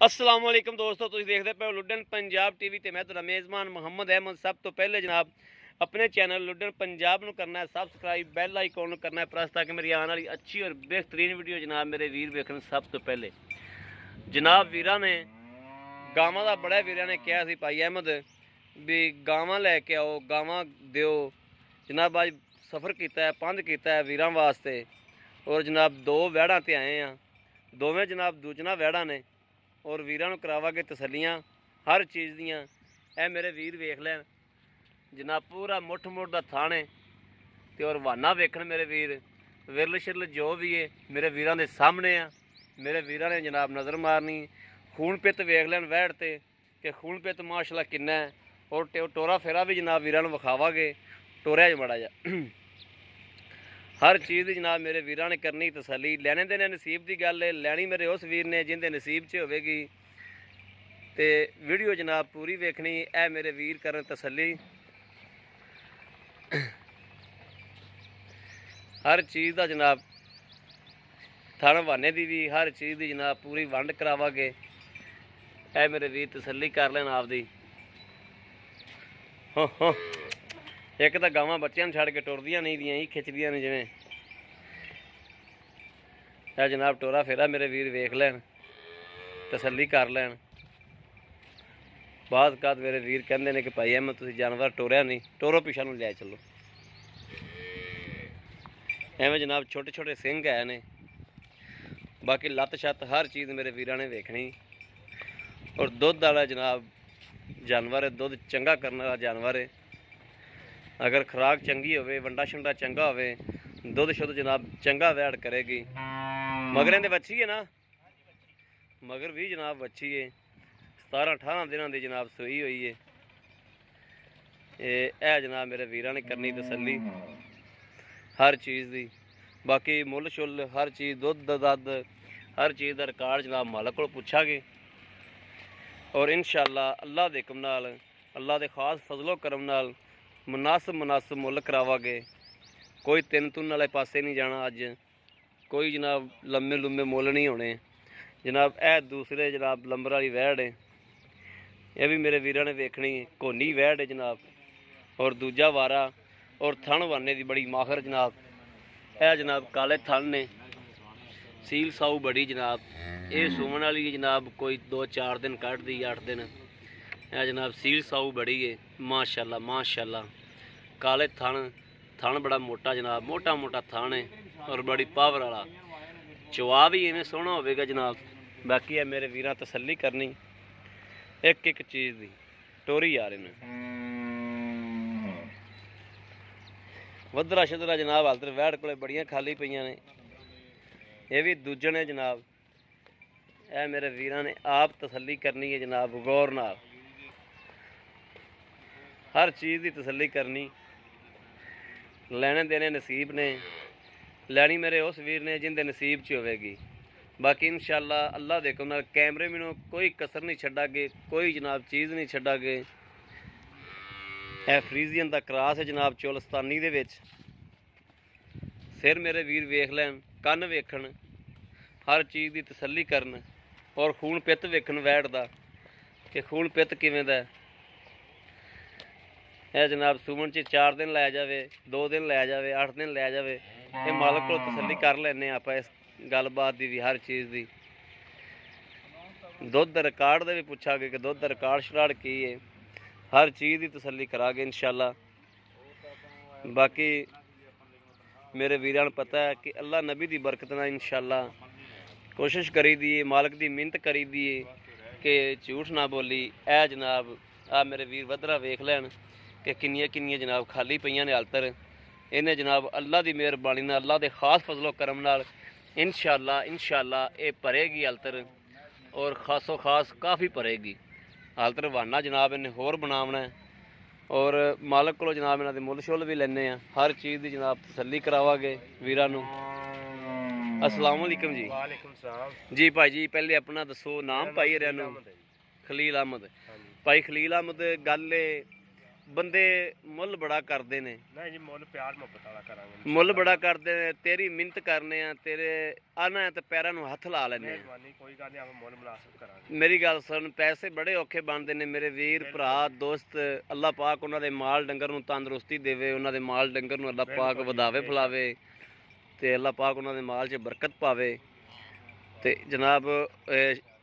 अस्सलाम वालेकुम दोस्तों, तुसीं देखदे पे हो लुड्डन पंजाब टीवी ते मैं तुहाडा मेज़बान मोहम्मद अहमद। सब तो पहले जनाब अपने चैनल लुड्डन पंजाब नूं करना है सबसक्राइब, बैल आइकॉन नूं करना है प्रेस, ताकि मेरी आने वाली अच्छी और बेहतरीन वीडियो जनाब मेरे वीर वेखण। सब तो पहले जनाब वीरां ने गावां दा बड़ा वीरां ने कहा सी भाई अहमद भी गावां लैके आओ, गावां दिओ। जनाब अज सफ़र किया है, पंध किया है वीरां वास्ते, और जनाब दो वैड़ां ते आए हैं। दोवें जनाब दूजना वैड़ां ने और वीरां नूं करावांगे तसल्लियां हर चीज़ दियां। ए मेरे वीर वेख लैन जनाब पूरा मुठ मुठ दा थान है ते और वाना वेखण मेरे वीर। विरल शिरल जो भी है मेरे वीरां दे सामने आ। मेरे वीरां ने जनाब नज़र मारनी, खून पित वेख लैन वैड़ ते कि खून पित माशाअल्लाह किन्ना है। और टोरा फेरा भी जनाब वीरां नूं विखावांगे, टोरिया च मड़ा जा हर चीज़ की जनाब मेरे वीरां ने करनी तसल्ली। लैने देने नसीब की गल है, लैनी मेरे उस वीर ने जिंदे नसीब च होवेगी। ते वीडियो जनाब पूरी वेखनी है मेरे वीर करन तसल्ली। हर चीज़ का जनाब थन वाने की भी हर चीज़ की जनाब पूरी वंड करावांगे। है मेरे वीर तसल्ली कर लैन आपदी। एक तो गावां बच्चों छड़ के टुरदियां नहीं दियां ही खिचदियां ने जिवें। है जनाब टोरा फेरा मेरे वीर वेख लैन, तसल्ली कर लैन। बाद काद मेरे वीर कहते हैं कि भाई अहमद तुसीं जानवर टोरिया नहीं, टोरो पिछा नूं लै चलो। एवं जनाब छोटे छोटे सिंह है ने, बाकी लत्त छत्त हर चीज़ मेरे वीरां ने वेखनी। और दुध वाला जनाब जानवर है, दुध चंगा करने वाला जानवर है। अगर खुराक चंगी होवे, वंडा शंडा चंगा होवे, दुध शुद्ध जनाब चंगा वैड़ करेगी। मगरें दे बच्ची है ना, मगर भी जनाब बच्ची है, 17-18 दिनों की जनाब सूई हुई है। ये जनाब मेरे वीरां ने करनी तसल्ली हर चीज़ की। बाकी मुल शुल हर चीज़ दुध दद हर चीज़ का रिकॉर्ड जनाब मालक को पुछांगे। और इंशाअल्लाह अल्लाह दे हुक्म नाल, अल्लाह दे खास फजलो करम नाल मुनासिब मुल करावांगे। कोई तिन तुन वाले पासे नहीं जाना अज, कोई जनाब लम्मे लुम्मे मुल नहीं होने जनाब। ए दूसरे जनाब लंबर वाली वैड़ है, यह भी मेरे वीरां ने वेखनी। कोनी वैड़ है जनाब, और दूजा वारा और थन वाने की बड़ी माहर जनाब। यह जनाब काले थन ने, सील साऊ बड़ी जनाब। ये सूमन वाली जनाब कोई 2-4 दिन कट दी, 8 दिन। यह जनाब सील साऊ बड़ी है माशाअल्लाह माशाअल्लाह। काले थन, थन बड़ा मोटा जनाब, मोटा मोटा थन है और बड़ी पावर वाला। चवा भी इवें सोहना होवेगा जनाब। बाकी है मेरे वीरां तसल्ली करनी एक एक चीज़ की। टोरी आ रहे हैं वधरा शधरा जनाब, हाल तक वैड़ को बड़ियां खाली पईयां ने। यह भी दूजन है जनाब। यह मेरे वीरां ने आप तसल्ली करनी है जनाब, गौर नाल हर चीज़ की तसल्ली करनी। लैने देने नसीब ने, लैनी मेरे उस वीर ने जिंदे नसीब च होवेगी। बाकी इंशाअल्लाह अल्लाह दे हुक्म नाल कैमरे मैनू कोई कसर नहीं छड्डागे, कोई जनाब चीज़ नहीं छड्डागे। यह फ्रीजियन का क्रास है जनाब, चोलस्तानी दे विच। सिर मेरे वीर वेख लैन, कन्न वेखण, हर चीज़ की तसल्ली करन। और खून पित वेखण वैड़ दा कि खून पित किवें दा है। यह जनाब सूमन च 4 दिन लै जाए, 2 दिन लै जाए, 8 दिन लै जाए, ये मालक को तसल्ली कर लैने आप इस गलबात की भी हर चीज़ की। दुध रिकॉर्ड का भी पुछांगे कि दुध रिकॉर्ड शराड़ की है, हर चीज़ की तसल्ली करांगे इंशाअल्लाह। बाकी मेरे वीरां नूं पता है कि अल्लाह नबी की बरकत नाल इंशाअल्लाह कोशिश करी दी है, मालक की मिहनत करी दी है कि झूठ ना बोली। ए जनाब आ मेरे वीर वधरा वेख लैन कि किन्नियां किन्नियां जनाब खाली पईयां ने हालतर। इन्हें जनाब अल्लाह की मेहरबानी नाल, अल्लाह के खास फजलो करम नाल इंशाअल्लाह ये भरेगी हालतर, और खासो खास काफ़ी भरेगी हालतर। वाना जनाब इन्हें होर बनावना है, और मालक को जनाब इन्हों मुल शुल भी लेने हर चीज़ की जनाब तसल्ली करावांगे वीरां नूं। अस्सलाम वालेकुम जी। वालेकुम सलाम जी भाई जी, पहले अपना दसो नाम। भाई रेनू खलील अहमद। भाई खलील अहमद, गल ਬੰਦੇ ਮੁੱਲ ਬੜਾ ਕਰਦੇ ਨੇ। ਨਹੀਂ ਜੀ ਮੁੱਲ ਪਿਆਰ ਮੁਹੱਬਤ ਵਾਲਾ ਕਰਾਂਗੇ। ਮੁੱਲ ਬੜਾ ਕਰਦੇ ਨੇ, ਤੇਰੀ ਮਿਹਨਤ ਕਰਨੇ ਆ, ਤੇਰੇ ਆਨਾ ਤੇ ਪੈਰਾਂ ਨੂੰ ਹੱਥ ਲਾ ਲੈਨੇ ਆ। ਮਿਹਰਬਾਨੀ, ਕੋਈ ਗੱਲ ਨਹੀਂ, ਆਪਾਂ ਮੁੱਲ ਮੁਨਾਸਿਬ ਕਰਾਂਗੇ। ਮੇਰੀ ਗੱਲ ਸੁਣ, ਪੈਸੇ ਬੜੇ ਔਖੇ ਬਣਦੇ ਨੇ ਮੇਰੇ ਵੀਰ ਭਰਾ ਦੋਸਤ। ਅੱਲਾਹ ਪਾਕ ਉਹਨਾਂ ਦੇ ਮਾਲ ਡੰਗਰ ਨੂੰ ਤੰਦਰੁਸਤੀ ਦੇਵੇ, ਉਹਨਾਂ ਦੇ ਮਾਲ ਡੰਗਰ ਨੂੰ ਅੱਲਾਹ ਪਾਕ ਵਧਾਵੇ ਫੁਲਾਵੇ ਤੇ ਅੱਲਾਹ ਪਾਕ ਉਹਨਾਂ ਦੇ ਮਾਲ 'ਚ ਬਰਕਤ ਪਾਵੇ। ਤੇ ਜਨਾਬ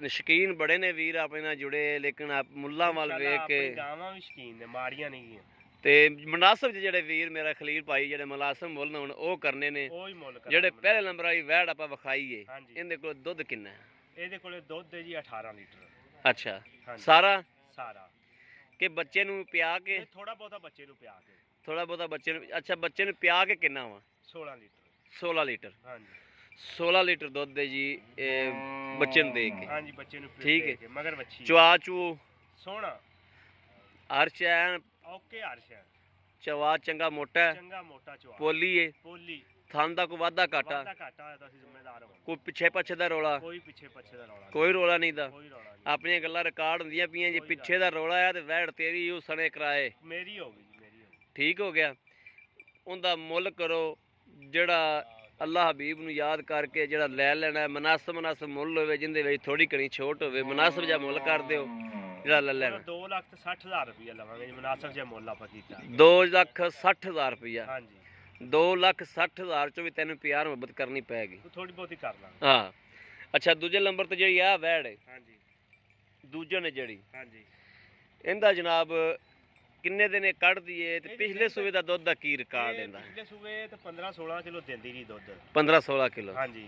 ਸ਼ੌਕੀਨ ਬੜੇ ਨੇ ਵੀਰ ਆਪਣੇ ਨਾਲ ਜੁੜੇ, ਲੇਕਿਨ ਆਪ ਮੁੱਲਾਂ ਵੱਲ ਵੇਖ ਕੇ ਗਾਵਾਂ ਵੀ ਸ਼ੌਕੀਨ ਨੇ, ਮਾੜੀਆਂ ਨਹੀਂ ਗੀਆਂ। ਤੇ ਮੁਨਾਸਬ ਜਿਹੜੇ ਵੀਰ ਮੇਰਾ ਖਲੀਲ ਭਾਈ ਜਿਹੜੇ ਮੁਨਾਸਬ ਮੁੱਲ ਨੇ ਹੁਣ ਉਹ ਕਰਨੇ ਨੇ। ਜਿਹੜੇ ਪਹਿਲੇ ਨੰਬਰ ਵਾਲੀ ਵੈੜ ਆਪਾਂ ਵਿਖਾਈਏ, ਇਹਦੇ ਕੋਲ ਦੁੱਧ ਕਿੰਨਾ ਹੈ? ਇਹਦੇ ਕੋਲੇ ਦੁੱਧ ਹੈ ਜੀ 18 ਲੀਟਰ। ਅੱਛਾ, ਸਾਰਾ ਸਾਰਾ ਕਿ ਬੱਚੇ ਨੂੰ ਪਿਆ ਕੇ? ਥੋੜਾ ਬਹੁਤਾ ਬੱਚੇ ਨੂੰ ਪਿਆ ਕੇ। ਥੋੜਾ ਬਹੁਤਾ ਬੱਚੇ ਨੂੰ। ਅੱਛਾ, ਬੱਚੇ ਨੂੰ ਪਿਆ ਕੇ ਕਿੰਨਾ ਵਾ? 16 ਲੀਟਰ। 16 ਲੀਟਰ। ਹਾਂਜੀ, 16 ਲੀਟਰ ਦੁੱਧ ਦੇ ਜੀ ਬੱਚੇ ਨੂੰ ਦੇ ਕੇ। ਹਾਂਜੀ, ਬੱਚੇ ਨੂੰ ਠੀਕ ਹੈ। ਮਗਰ ਬੱਚੀ ਚਵਾ ਚੂ ਸੋਹਣਾ, ਅਰਸ਼ ਐਨ ਓਕੇ ਹਰਸ਼ ਹੈ, ਚਵਾ ਚੰਗਾ ਮੋਟਾ ਹੈ, ਚੰਗਾ ਮੋਟਾ ਚਵਾ, ਪੋਲੀ ਏ, ਪੋਲੀ, ਥਣ ਦਾ ਕੋਈ ਵਾਧਾ ਘਾਟਾ? ਵਾਧਾ ਘਾਟਾ ਹੋਇਆ ਤਾਂ ਅਸੀਂ ਜ਼ਿੰਮੇਦਾਰ ਹਾਂ। ਕੋਈ ਪਿੱਛੇ ਪੱਛੇ ਦਾ ਰੌਲਾ? ਕੋਈ ਪਿੱਛੇ ਪੱਛੇ ਦਾ ਰੌਲਾ ਕੋਈ ਰੌਲਾ ਨਹੀਂ ਦਾ। ਕੋਈ ਰੌਲਾ ਨਹੀਂ। ਆਪਣੀਆਂ ਗੱਲਾਂ ਰਿਕਾਰਡ ਹੁੰਦੀਆਂ ਪਈਆਂ, ਜੇ ਪਿੱਛੇ ਦਾ ਰੌਲਾ ਆ ਤੇ ਵੈੜ ਤੇਰੀ ਉਹ ਸਣੇ ਕਰਾਏ। ਮੇਰੀ ਹੋ ਗਈ ਜੀ, ਮੇਰੀ ਹੋ ਗਈ। ਠੀਕ ਹੋ ਗਿਆ। ਉਹਦਾ ਮੁੱਲ ਕਰੋ ਜਿਹੜਾ ਅੱਲਾਹ ਹਬੀਬ ਨੂੰ ਯਾਦ ਕਰਕੇ ਜਿਹੜਾ ਲੈ ਲੈਣਾ, ਮੁਨਾਸਬ ਮੁੱਲ ਹੋਵੇ, ਜਿੰਦੇ ਵਿੱਚ ਥੋੜੀ ਘਣੀ ਛੋਟ ਹੋਵੇ, ਮੁਨਾਸਬ ਜਿਹਾ ਮੁੱਲ ਕਰ ਦਿਓ ਜਿਹੜਾ ਲੈ ਲੈਣਾ। 2,60,000 ਰੁਪਇਆ ਲਵਾਂਗੇ ਜੀ, ਮੁਨਾਸਬ ਜਿਹਾ ਮੁੱਲ ਆਪਾਂ ਕੀਤਾ। 2,60,000 ਰੁਪਇਆ? ਹਾਂਜੀ। 2,60,000 ਚੋਂ ਵੀ ਤੈਨੂੰ ਪਿਆਰ ਮੁਹੱਬਤ ਕਰਨੀ ਪਏਗੀ। ਥੋੜੀ ਬਹੁਤੀ ਕਰ ਲਾਂ। ਹਾਂ। ਅੱਛਾ, ਦੂਜੇ ਨੰਬਰ ਤੇ ਜਿਹੜੀ ਆ ਵੈੜ ਹੈ, ਹਾਂਜੀ, ਦੂਜੇ ਨੇ ਜਿਹੜੀ, ਹਾਂਜੀ, ਇਹਦਾ ਜਨਾਬ ਕਿੰਨੇ ਦਿਨ ਇਹ ਕੱਢਦੀ ਏ ਤੇ ਪਿਛਲੇ ਸੂਏ ਦਾ ਦੁੱਧ ਦਾ ਕੀ ਰਿਕਾਰਡ ਇਹਦਾ? ਪਿਛਲੇ ਸੂਏ ਤੇ 15-16 ਕਿਲੋ ਦਿੰਦੀ ਰਹੀ ਦੁੱਧ। 15-16 ਕਿਲੋ? ਹਾਂਜੀ,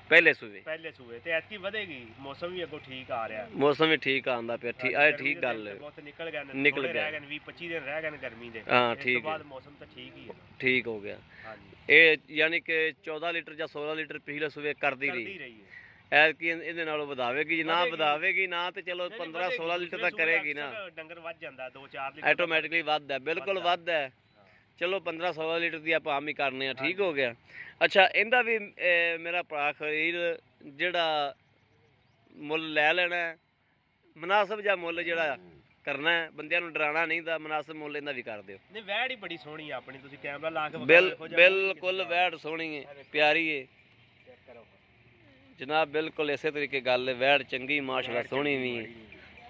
ਪਹਿਲੇ ਸੂਏ। ਪਹਿਲੇ ਸੂਏ ਤੇ ਐਤਕੀ ਵਧੇਗੀ, ਮੌਸਮ ਵੀ ਅੱਗੋਂ ਠੀਕ ਆ ਰਿਹਾ। ਮੌਸਮ ਵੀ ਠੀਕ ਆਂਦਾ ਪਿਆ। ਠੀਕ ਆ, ਠੀਕ ਗੱਲ ਹੈ। ਬਹੁਤ ਨਿਕਲ ਗਏ ਨੇ, ਨਿਕਲ ਗਏ 20-25 ਦਿਨ ਰਹਿ ਗਏ ਨੇ ਗਰਮੀ ਦੇ। ਹਾਂ, ਇਸ ਠੀਕ ਤੋਂ ਹੈ। ਬਾਅਦ ਮੌਸਮ ਤਾਂ ਠੀਕ ਹੀ ਹੈ। ਠੀਕ ਹੋ ਗਿਆ। ਹਾਂਜੀ, ਇਹ ਯਾਨੀ ਕਿ 14 ਲੀਟਰ ਜਾਂ 16 ਲੀਟਰ ਪਿਛਲੇ ਸੂਏ ਕਰਦੀ ਰਹੀ ਹੈ। ਐਤਕੀ ਇਹਦੇ ਨਾਲੋਂ ਵਧਾਵੇਗੀ, ਜੇ ਨਾ ਵਧਾਵੇਗੀ ਨਾ ਤੇ ਚਲੋ 15-16 ਲੀਟਰ ਤੱਕ ਕਰੇਗੀ ਨਾ। ਡੰਗਰ ਵੱਧ ਜਾਂਦਾ 2-4 ਲੀਟਰ ਆਟੋਮੈਟਿਕਲੀ ਵੱਧਦਾ, ਬਿਲਕੁਲ ਵੱਧਦਾ। ਚਲੋ 15-16 ਲੀਟਰ ਦੀ ਆਪਾਂ ਆਮ ਹੀ ਕਰਨੇ ਆ। ਠੀਕ ਹੋ ਗਿਆ। ਅੱਛਾ, ਇਹਦਾ ਵੀ ਮੇਰਾ ਭਰਾ ਖਰੀਦ ਜਿਹੜਾ ਮੁੱਲ ਲੈ ਲੈਣਾ, ਮੁਨਾਸਬ ਜਿਹਾ ਮੁੱਲ ਜਿਹੜਾ ਕਰਨਾ ਹੈ, ਬੰਦਿਆਂ ਨੂੰ ਡਰਾਉਣਾ ਨਹੀਂ ਦਾ, ਮੁਨਾਸਬ ਮੁੱਲ ਇਹਦਾ ਵੀ ਕਰ ਦਿਓ। ਨਹੀਂ, ਵੈੜ ਹੀ ਬੜੀ ਸੋਹਣੀ ਆ ਆਪਣੀ, ਤੁਸੀਂ ਕੈਮਰਾ ਲਾ ਕੇ ਬਿਲਕੁਲ ਵੈੜ ਸੋਹਣੀ ਹੈ, ਪਿਆਰੀ ਹੈ ਜਨਾਬ। ਬਿਲਕੁਲ ਇਸੇ ਤਰੀਕੇ ਗੱਲ ਹੈ। ਵੈੜ ਚੰਗੀ, ਮਾਸ਼ਾਅੱਲਾ ਸੋਹਣੀ ਵੀ ਹੈ,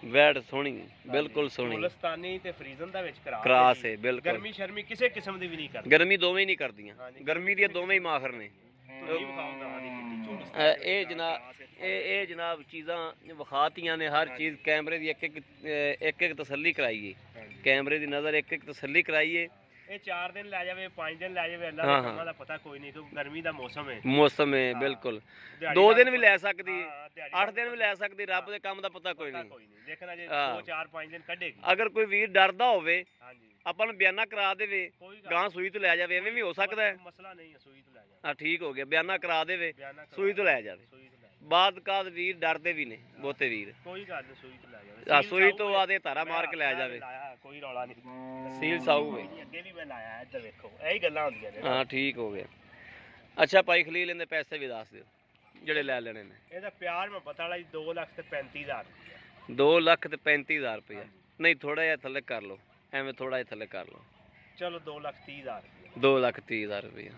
ਵੈੜ ਸੋਹਣੀ, ਬਿਲਕੁਲ ਸੋਹਣੀ। ਮੁਲਸਤਾਨੀ ਤੇ ਫਰੀਜ਼ਨ ਦਾ ਵਿੱਚ ਕਰਾਸ ਹੈ, ਬਿਲਕੁਲ। ਗਰਮੀ ਸ਼ਰਮੀ ਕਿਸੇ ਕਿਸਮ ਦੀ ਵੀ ਨਹੀਂ ਕਰਦੀ। ਗਰਮੀ ਦੋਵੇਂ ਨਹੀਂ ਕਰਦੀਆਂ, ਗਰਮੀ ਦੀਆਂ ਦੋਵੇਂ ਹੀ ਮਾਹਰ ਨੇ। ਇਹ ਜਨਾਬ ਚੀਜ਼ਾਂ ਵਿਖਾਤੀਆਂ ਨੇ, ਹਰ ਚੀਜ਼ ਕੈਮਰੇ ਦੀ ਇੱਕ ਤਸੱਲੀ ਕਰਾਈਏ, ਕੈਮਰੇ ਦੀ ਨਜ਼ਰ ਇੱਕ ਤਸੱਲੀ ਕਰਾਈਏ। ਇਹ 4 ਦਿਨ ਲੈ ਜਾਵੇ, 5 ਦਿਨ ਲੈ ਜਾਵੇ, ਅੱਲਾਹ ਦੇ ਕੰਮਾਂ ਦਾ ਪਤਾ ਕੋਈ ਨਹੀਂ, ਕਿਉਂਕਿ ਗਰਮੀ ਦਾ ਮੌਸਮ ਹੈ। ਮੌਸਮ ਹੈ, ਬਿਲਕੁਲ। 2 ਦਿਨ ਵੀ ਲੈ ਸਕਦੀ, 8 ਦਿਨ ਵੀ ਲੈ ਸਕਦੀ, ਰੱਬ ਦੇ ਕੰਮ ਦਾ ਪਤਾ ਕੋਈ ਨਹੀਂ। ਦੇਖਣਾ ਜੇ 2-4-5 ਦਿਨ ਕੱਢੇਗੀ। ਅਗਰ ਕੋਈ ਵੀਰ ਡਰਦਾ ਹੋਵੇ, ਹਾਂਜੀ, ਆਪਾਂ ਨੂੰ ਬਿਆਨਾ ਕਰਾ ਦੇਵੇ, ਗਾਂ ਸੂਈ ਤੋਂ ਲੈ ਜਾਵੇ, ਐਵੇਂ ਵੀ ਹੋ ਸਕਦਾ ਹੈ। ਮਸਲਾ ਨਹੀਂ ਹੈ, ਸੂਈ ਤੋਂ ਲੈ ਜਾਵੇ। ਹਾਂ, ਠੀਕ ਹੋ ਗਿਆ। ਬਿਆਨਾ ਕਰਾ ਦੇਵੇ, ਸੂਈ ਤੋਂ ਲੈ ਜਾਵੇ। ਬਾਦ ਕਾਦ ਵੀਰ ਡਰਦੇ ਵੀ ਨੇ ਬਹੁਤੇ ਵੀਰ। ਕੋਈ ਗੱਲ ਨਹੀਂ, ਸੂਈ ਤੋਂ ਲੈ ਜਾਵੇ। ਸੂਈ ਤੋਂ ਆਦੇ ਧਾਰਾ ਮਾਰ ਕੇ ਲੈ ਜਾਵੇ, ਕੋਈ ਰੌਲਾ ਨਹੀਂ। ਸੀਲ ਸਾਊ ਹੈ। ਅੱਗੇ ਵੀ ਮੈਂ ਲਾਇਆ, ਇੱਧਰ ਵੇਖੋ, ਇਹੀ ਗੱਲਾਂ ਹੁੰਦੀਆਂ ਨੇ। ਹਾਂ, ਠੀਕ ਹੋ ਗਿਆ। ਅੱਛਾ ਭਾਈ ਖਲੀਲ, ਇਹਦੇ ਪੈਸੇ ਵੀ ਦੱਸ ਦਿਓ ਜਿਹੜੇ ਲੈ ਲੈਣੇ ਨੇ। ਇਹਦਾ ਪਿਆਰ ਮੈਂ ਪਤਾ ਵਾਲਾ ਜੀ 2,35,000 ਰੁਪਇਆ। 2,35,000 ਰੁਪਇਆ? ਨਹੀਂ, ਥੋੜਾ ਜਿਹਾ ਥੱਲੇ ਕਰ ਲਓ, ਐਵੇਂ ਥੋੜਾ ਜਿਹਾ ਥੱਲੇ ਕਰ ਲਓ। ਚਲੋ 2,30,000 ਰੁਪਇਆ। 2,30,000 ਰੁਪਇਆ?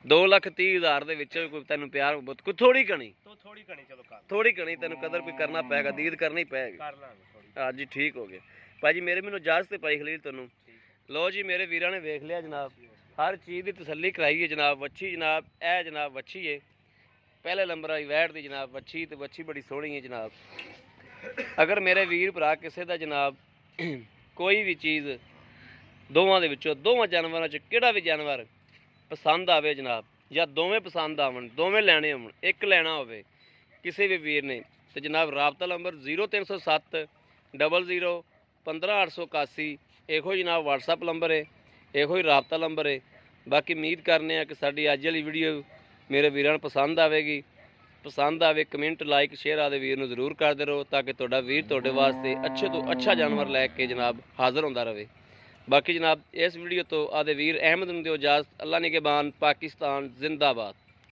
2,30,000 ਦੇ ਵਿੱਚ ਕੋਈ ਤੈਨੂੰ ਪਿਆਰ ਬਹੁਤ, ਕੋਈ ਥੋੜੀ ਘਣੀ? ਥੋੜੀ ਘਣੀ, ਚਲੋ ਕਰ, ਥੋੜੀ ਘਣੀ ਤੈਨੂੰ ਕਦਰ ਕੋਈ ਕਰਨਾ ਪਏਗਾ, ਦੀਦ ਕਰਨੀ ਪਏਗੀ। ਕਰ ਲਾਂਗੇ ਥੋੜੀ। ਹਾਂ ਜੀ, ਠੀਕ ਹੋ ਗਿਆ ਭਾਜੀ। ਮੈਨੂੰ ਇਜਾਜ਼ਤ ਹੈ ਭਾਈ ਖਲੀਲ ਤੁਹਾਨੂੰ। ਲਓ ਜੀ, ਮੇਰੇ ਵੀਰਾਂ ਨੇ ਵੇਖ ਲਿਆ ਜਨਾਬ, ਹਰ ਚੀਜ਼ ਦੀ ਤਸੱਲੀ ਕਰਾਈ ਹੈ ਜਨਾਬ। ਵੱਛੀ ਜਨਾਬ, ਇਹ ਜਨਾਬ ਵੱਛੀ ਹੈ, ਪਹਿਲੇ ਨੰਬਰ ਵਾਲੀ ਵੈੜ ਦੀ ਜਨਾਬ ਵੱਛੀ, ਤੇ ਵੱਛੀ ਬੜੀ ਸੋਹਣੀ ਹੈ ਜਨਾਬ। ਅਗਰ ਮੇਰੇ ਵੀਰ ਭਰਾ ਕਿਸੇ ਦਾ ਜਨਾਬ ਕੋਈ ਵੀ ਚੀਜ਼ ਦੋਵਾਂ ਦੇ ਵਿੱਚੋਂ, ਦੋਵਾਂ ਜਾਨਵਰਾਂ 'ਚ ਕਿਹੜਾ ਵੀ ਜਾਨਵਰ ਪਸੰਦ ਆਵੇ ਜਨਾਬ, ਜਾਂ ਦੋਵੇਂ ਪਸੰਦ ਆਵਣ, ਦੋਵੇਂ ਲੈਣੇ ਹੋਣ, ਇੱਕ ਲੈਣਾ ਹੋਵੇ ਕਿਸੇ ਵੀ ਵੀਰ ਨੇ, ਤੇ ਜਨਾਬ ਰਾਬਤਾ ਨੰਬਰ 0307 00 15881, ਇਹੋ ਜਨਾਬ WhatsApp ਨੰਬਰ ਹੈ, ਇਹੋ ਹੀ ਰਾਬਤਾ ਨੰਬਰ ਹੈ। ਬਾਕੀ ਉਮੀਦ ਕਰਨੇ ਆ ਕਿ ਸਾਡੀ ਅੱਜ ਵਾਲੀ ਵੀਡੀਓ ਮੇਰੇ ਵੀਰਾਂ ਨੂੰ ਪਸੰਦ ਆਵੇਗੀ। ਪਸੰਦ ਆਵੇ ਕਮੈਂਟ, ਲਾਈਕ, ਸ਼ੇਅਰ ਆਦੇ ਵੀਰ ਨੂੰ ਜ਼ਰੂਰ ਕਰਦੇ ਰਹੋ, ਤਾਂ ਕਿ ਤੁਹਾਡਾ ਵੀਰ ਤੁਹਾਡੇ ਵਾਸਤੇ ਅੱਛੇ ਤੋਂ ਅੱਛਾ ਜਾਨਵਰ ਲੈ ਕੇ ਜਨਾਬ ਹਾਜ਼ਰ ਹੁੰਦਾ ਰਹੇ। ਬਾਕੀ ਜਨਾਬ ਇਸ ਵੀਡੀਓ ਤੋਂ ਆਦੇ ਵੀਰ ਅਹਿਮਦ ਨੂੰ ਦਿਓ ਇਜਾਜ਼ਤ। ਅੱਲਾ ਨਿਗਹਿਬਾਨ। ਪਾਕਿਸਤਾਨ ਜ਼ਿੰਦਾਬਾਦ।